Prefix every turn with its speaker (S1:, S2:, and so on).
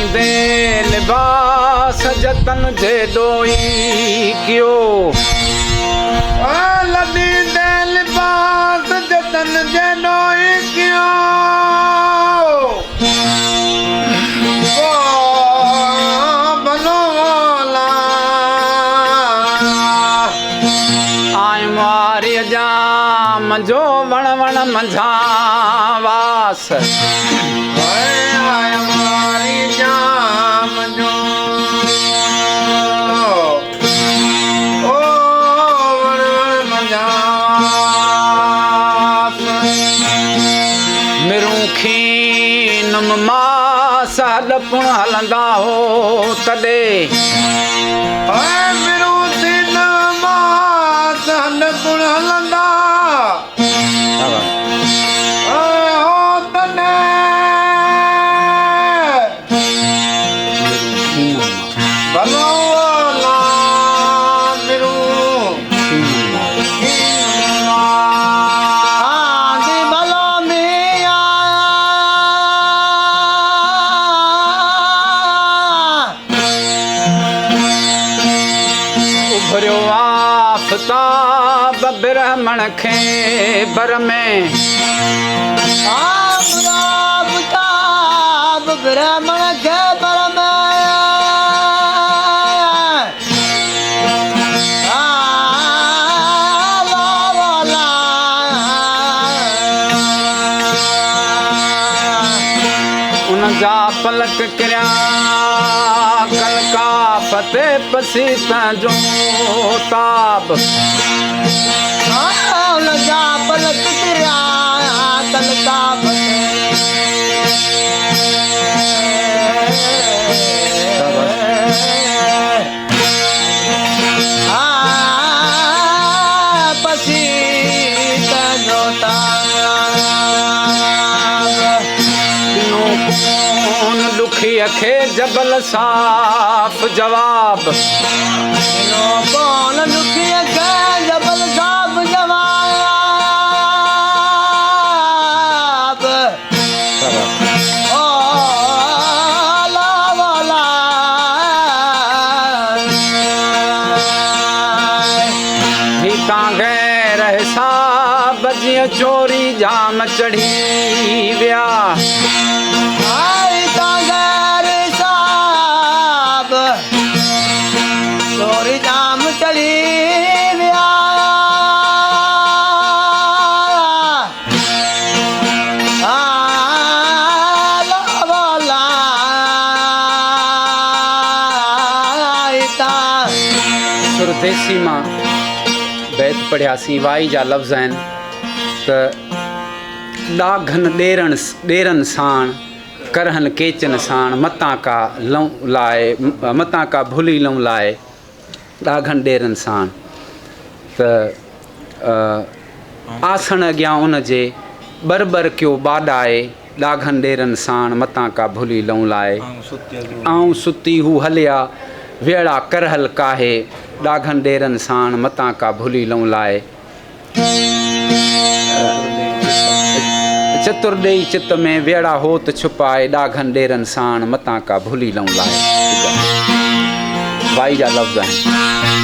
S1: लदींदे लिबास जतन जे डोई कियो लदींदे लिबास जतन जे डोई कियो जाम जो वण वण मंझावास मारी जाम जो ओ वण वण मंझावास मिरूं खीनम मास हलपुण हलंदा हो तॾे मिरूं खीन मास हलपुण हलंदा ब्रह्मण खे बर में ब्रह्मण खे बर में उन जा पलक किरिया कल का फतेह पसी पंहिंजो ताब जा पलक किरिया कल का पसी पंहिंजो ताब दुखीअ खे जबल साफ़ जवाब कौन दुखीअ खे जबल साफ़ जवाब हितां गैर हिसाब जीअं चोरी जाम चढ़ी विया चोरी जाम चढ़ी विया सुरदेसी मां बैत पढ़ियासीं वाई जा लफ़्ज़ आहिनि त ॾाघनि ॾेरनि साण करहन केचन साण मतां का लऊं लाए मतां का भुली लऊं लाए ॾाघनि ॾेरनि साण त आसण अॻियां उन जे बर कयो बाॾाए ॾाघनि ॾेरनि साण मतां का भुली लऊं लाए आऊं सुती हू हलिया वेड़ा करहल काहे ॾाघनि ॾेरनि साण मतां का भुली लऊं लाए चतुर ॾेई चित में वेड़ा होत छुपाए ॾाघनि ॾेरनि साण मतां का भुली लऊं लाए वाई जा लफ़्ज़ आहिनि